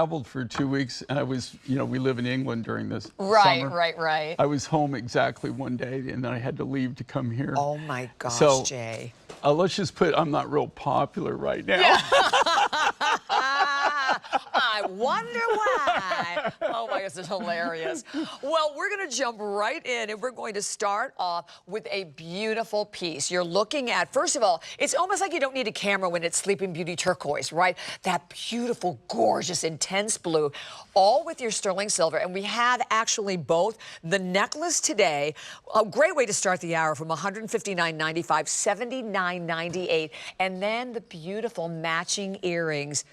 Traveled for 2 weeks, and I was, we live in England during this Right. summer. I was home exactly one day, and then I had to leave to come here. Oh my gosh, so, Jay. Let's just put, I'm not real popular right now. Yeah. I wonder why. Oh my gosh, this is hilarious. Well, we're going to jump right in, and we're going to start off with a beautiful piece. You're looking at, first of all, it's almost like you don't need a camera when it's Sleeping Beauty turquoise, right? That beautiful, gorgeous, intense blue, all with your sterling silver. And we have actually both. The necklace today, a great way to start the hour, from $159.95, $79.98, and then the beautiful matching earrings.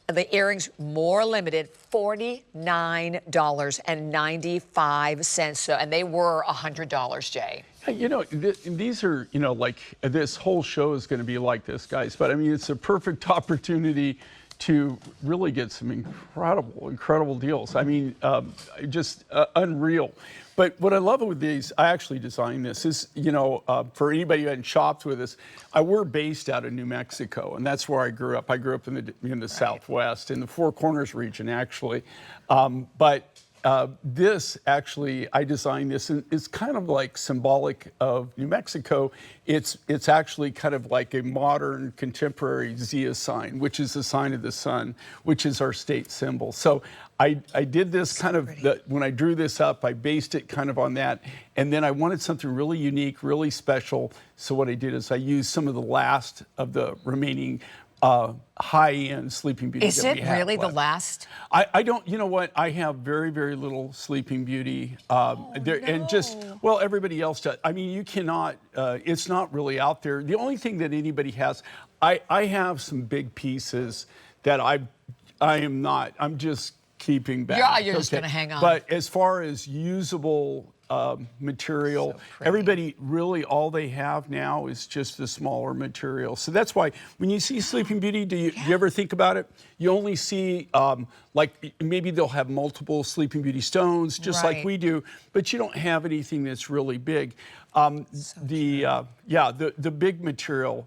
The earrings, more limited, $49.95. So, and they were $100, Jay. These are, like, this whole show is going to be like this, guys. But I mean, it's a perfect opportunity to really get some incredible deals. I mean, just unreal. But what I love with these, I actually designed this, is, for anybody who hadn't shopped with us, we're based out of New Mexico, and that's where I grew up. I grew up in the Southwest, in the Four Corners region, actually. This, actually, I designed this, and it's kind of like symbolic of New Mexico. It's actually kind of like a modern, contemporary Zia sign, which is the sign of the sun, which is our state symbol. So I did this kind of, when I drew this up, I based it kind of on that. And then I wanted something really unique, really special. So what I did is I used some of the last of the remaining high-end Sleeping Beauty. Is it really the last? I don't, you know what? I have very little Sleeping Beauty. And just, well, everybody else does. I mean, you cannot, it's not really out there. The only thing that anybody has, I have some big pieces that I'm just keeping back. Yeah, you're just going to hang on. But as far as usable material, everybody really, all they have now is just the smaller material. So that's why when you see Sleeping Beauty, do you ever think about it? You only see, like, maybe they'll have multiple Sleeping Beauty stones, just like we do, but you don't have anything that's really big. The big material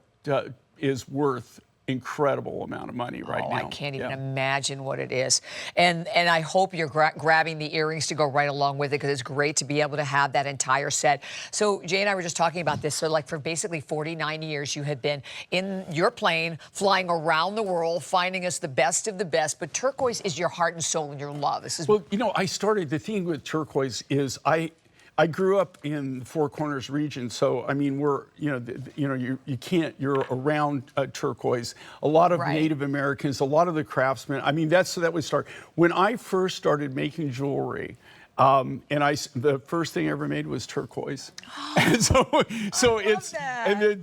is worth incredible amount of money right now. I can't even imagine what it is. And I hope you're grabbing the earrings to go right along with it, because it's great to be able to have that entire set. So Jay and I were just talking about this. So, like, for basically 49 years, you have been in your plane, flying around the world, finding us the best of the best. But turquoise is your heart and soul and your love. This is the thing with turquoise is I grew up in the Four Corners region, so I mean, you can't, you're around turquoise. A lot of Native Americans, a lot of the craftsmen. I mean, that would start when I first started making jewelry. The first thing I ever made was turquoise. And so it's, and then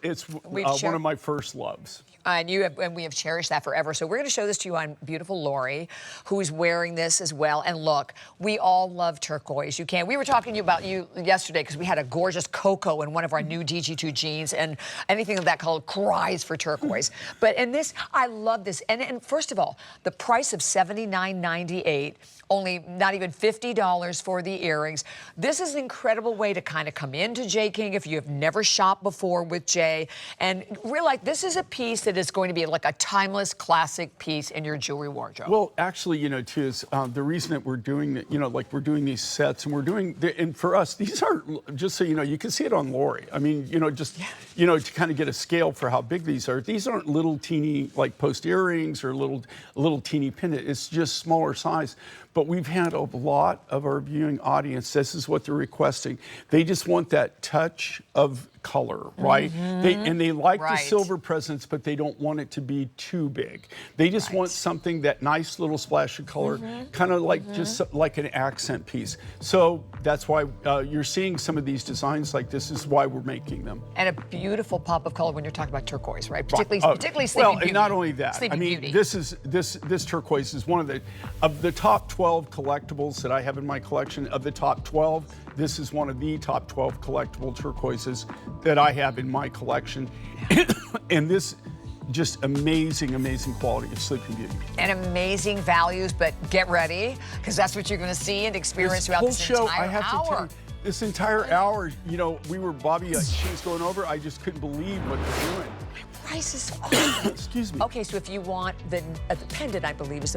it's one of my first loves. And we have cherished that forever. So we're going to show this to you on beautiful Lori, who's wearing this as well. And look, we all love turquoise. We were talking about you yesterday because we had a gorgeous cocoa in one of our new DG2 jeans, and anything of that color cries for turquoise. But in this, I love this. And first of all, the price of $79.98. Only not even $50 for the earrings. This is an incredible way to kind of come into Jay King if you have never shopped before with Jay, and realize this is a piece that is going to be like a timeless classic piece in your jewelry wardrobe. Well, actually, too, is the reason that we're doing that, like we're doing these sets, and and for us, these aren't, just so you can see it on Lori. I mean, to kind of get a scale for how big these are. These aren't little teeny, like, post earrings or little teeny pendant. It's just smaller size. But we've had a lot of our viewing audience, this is what they're requesting. They just want that touch of color, right? They like the silver presence, but they don't want it to be too big. They just want something, that nice little splash of color, kind of like just like an accent piece. So that's why you're seeing some of these designs like this, is why we're making them. And a beautiful pop of color when you're talking about turquoise, right? Particularly Sleeping Beauty. Well, and not only that, Sleeping Beauty. This turquoise is one of the top 12 collectibles that I have in my collection. Of the top 12, this is one of the top 12 collectible turquoises that I have in my collection. And this, just amazing quality of Sleeping Beauty. And amazing values, but get ready, because that's what you're going to see and experience throughout this entire hour. This entire hour, Bobby, she was going over, I just couldn't believe what they're doing. price is awesome. Excuse me. Okay, so if you want the pendant, I believe is the